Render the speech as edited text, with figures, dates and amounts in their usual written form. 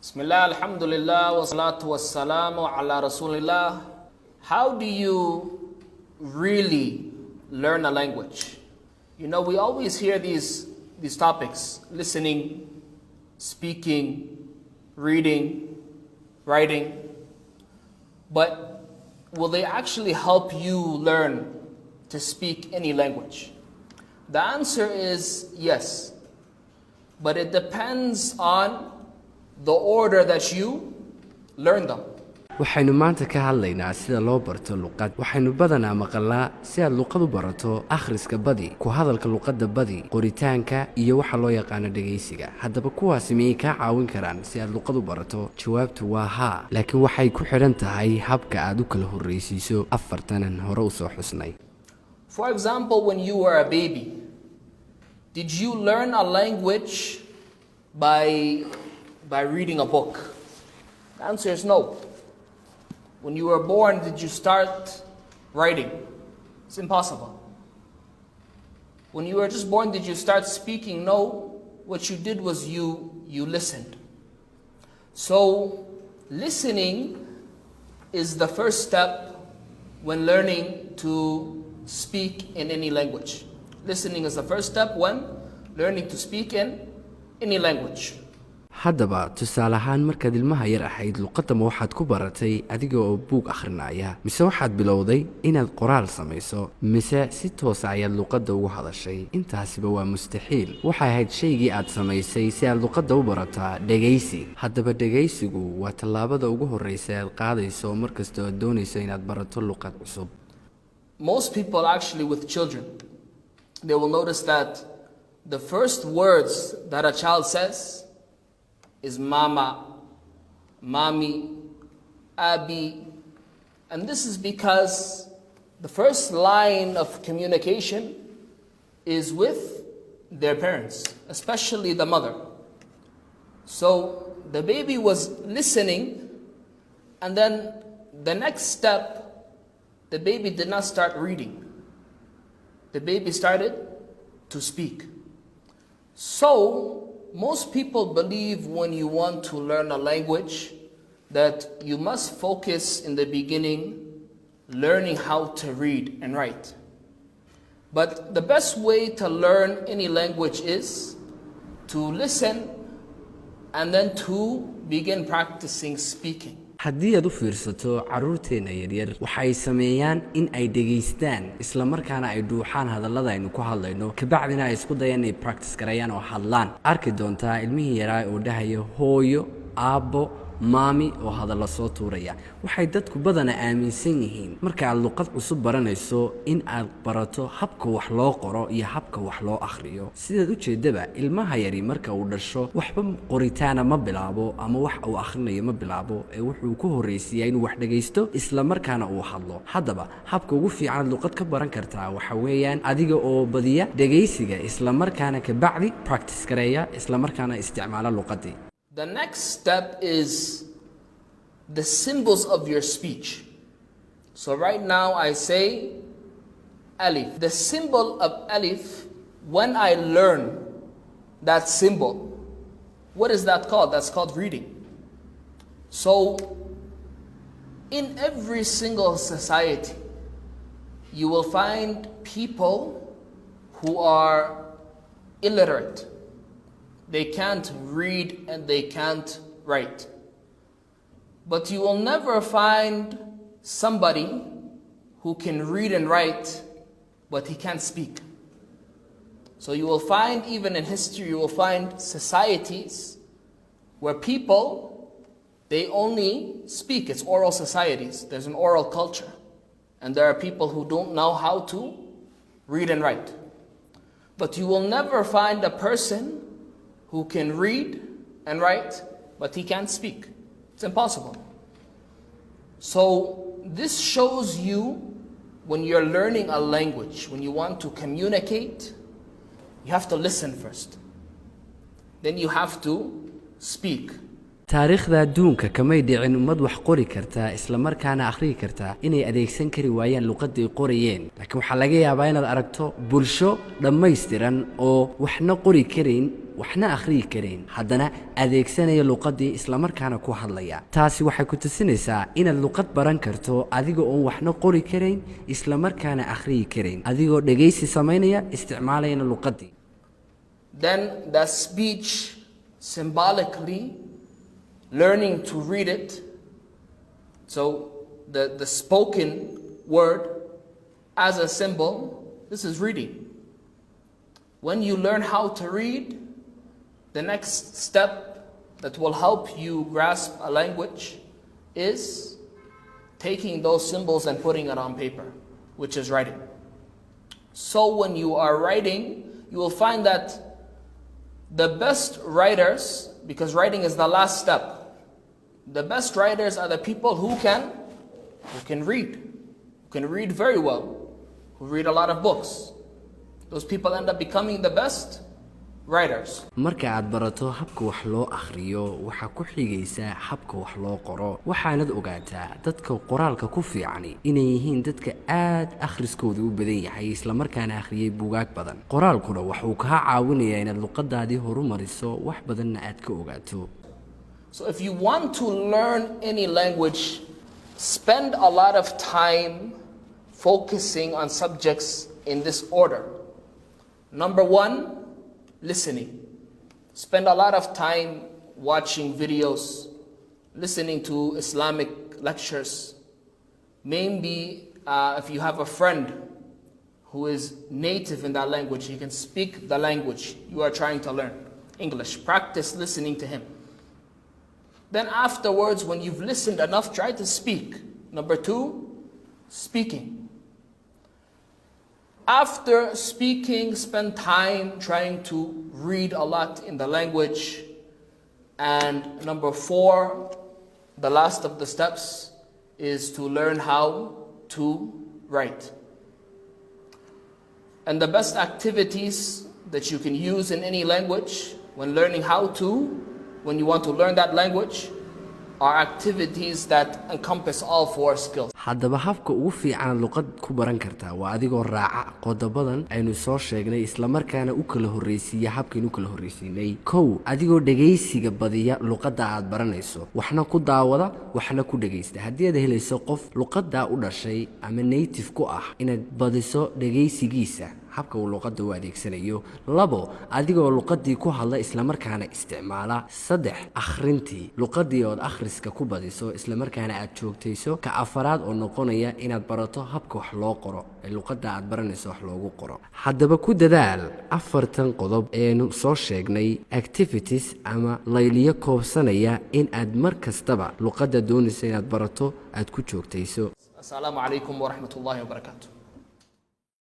Bismillah, alhamdulillah, wa salatu wa salamu ala rasulillah. How do you really learn a language? You know, we always hear these topics: listening, speaking, reading, writing. But will they actually help you learn to speak any language? The answer is yes, but it depends on the order that you learn them. waxaynu maanta ka hadlaynaa sida loo barto luqad. waxaynu badanaa maqalnaa si aad luqad u barato akhriska badi, ku hadalka luqadda badi, qoritaanka iyo waxa loo yaqaano dhageysiga. haddaba kuwaasi miyay kaa caawin karaan si aad luqad u barato? jawaabtu waa haa, laakiin waxay ku xidhan tahay habka aad u kala horreysiiso afartanan hore u soo xusnay. For example, when you were a baby, did you learn a language by reading a book? The answer is no. When you were born, did you start writing? It's impossible. When you were just born, did you start speaking? No. What you did was you listened. So listening is the first step when learning to speak in any language. Listening is the first step when learning to speak in any language. haddaba tusaale ahaan markaad ilmaha yar ahayd luqadda ma waxaad ku baratay adiga oo buug akhrinaya, mise waxaad bilowday inaad qoraal samayso, mise si toosa ayaad luqadda ugu hadashay? intaasiba waa mustaxiil. waxay ahayd shaygii aad samaysay si aad luqadda u barataa dhegaysi. haddaba dhegaysigu waa tallaabada ugu horreysa aad qaadayso markasta oo doonayso inaad barato luqad cusub. Most people actually with children, they will notice that the first words that a child says is mama, mommy, abi. And this is because the first line of communication is with their parents, especially the mother. So the baby was listening, and then the next step, the baby did not start reading. The baby started to speak. So most people believe when you want to learn a language that you must focus in the beginning learning how to read and write. But the best way to learn any language is to listen and then to begin practicing speaking. haddii aad u fiirsato carruurteenna yaryar waxay sameeyaan in ay dhegaystaan isla markaana ay dhuuxaan hadallada aynu ku hadlayno, kabacdina ay isku dayaan inay practice gareeyaan oo hadlaan. arki doontaa ilmihii yaraa oo dhahaya hooyo, aabbo, maami oo hadalla soo tuuraya. waxay dadku badanaa aaminsan yihiin marka aad luqad cusub baranayso in aad barato habka wax loo qoro iyo habka wax loo akhriyo. sidaad u jeedaba ilmaha yari marka uu dhasho waxba qoritaana ma bilaabo ama wax uu akhrinayo ma bilaabo, ee wuxuu ku horreysiyaa inuu wax dhagaysto isla markaana uu hadlo. haddaba habka ugu fiican luqad ka baran kartaa waxa weeyaan adiga oo badiya dhagaysiga isla markaana ka bacdi practice gareeya isla markaana isticmaala luqadii. The next step is the symbols of your speech. So right now I say alif. The symbol of alif, when I learn that symbol, what is that called? That's called reading. So in every single society, you will find people who are illiterate. They can't read and they can't write. But you will never find somebody who can read and write, but he can't speak. So you will find, even in history, you will find societies where people, they only speak. It's oral societies. There's an oral culture. And there are people who don't know how to read and write. But you will never find a person who can read and write, but he can't speak. It's impossible. So this shows you when you're learning a language, when you want to communicate, you have to listen first. Then you have to speak. taariikhda adduunka kamay dhicin ummad wax qori karta isla markaana akhriyi karta inay adeegsan kari waayaan luqadii qorayeen laakiin waxa laga yaabaa inaad aragto bulsho dhammaystiran oo waxna qori karayn waxna akhriyi karayn haddana adeegsanaya luqadii isla markaana ku hadlaya taasi waxay ku tusinaysaa inaad luqad baran karto adiga oo waxna qori karayn isla markaana akhriyi karayn adigoo dhageysi sameynaya isticmaalayna luqadii. Then the speech symbolically learning to read it. So the spoken word as a symbol, this is reading. When you learn how to read, the next step that will help you grasp a language is taking those symbols and putting it on paper, which is writing. So when you are writing, you will find that the best writers, because writing is the last step, the best writers are the people who can read very well, who read a lot of books. Those people end up becoming the best writers. marka aad barato habka wax loo akhriyo waxa ku xigaysa habka wax loo qoro waxaanad ogaataa dadka qoraalka ku fiican inay yihiin dadka aad akhriskooda u badan yahay isla markaana akhriyay buugaag badan qoraalkuna waxa uu ka caawinayaa inaad luqadaadii horumariso wax badanna aad ka ogaato. So if you want to learn any language, spend a lot of time focusing on subjects in this order. Number 1, listening. Spend a lot of time watching videos, listening to Islamic lectures. Maybe if you have a friend who is native in that language, he can speak the language you are trying to learn, English. Practice listening to him. Then afterwards, when you've listened enough, try to speak. Number 2, speaking. After speaking, spend time trying to read a lot in the language. And number 4, the last of the steps, is to learn how to write. And the best activities that you can use in any language when learning when you want to learn that language, are activities that encompass all 4 skills. haddaba habka ugu fiican luqad ku baran kartaa waa adigoo raaca qodobadan aynu soo sheegnay isla markaana u kala horeysiiya habkaynu kala horeysiinay. kow adigoo dhageysiga badiya luqadda aad baranayso waxna ku daawada waxna ku dhageysta haddii aad helayso qof luqadda u dhashay ama native ku ah inaad badiso dhageysigiisa habka uu luqadda u adeegsanayo. 2 adigoo luqadii ku hadla isla markaana isticmaala. 3 akhrintii luqadii oo akhriska ku badiso isla markaana aad joogtayso. ka afaraad oo noqonaya inaad barato habka wax loo qoro ee luqadda aad baranayso wax loogu qoro. haddaba ku dadaal 4 qodob eenu soo sheegnay activities ama layliyo koobsanaya in aad mar kastaba luqadda doonayso inaad barato aad ku joogtayso. Assalamu alaikum wa rahmatullahi wa barakatuh.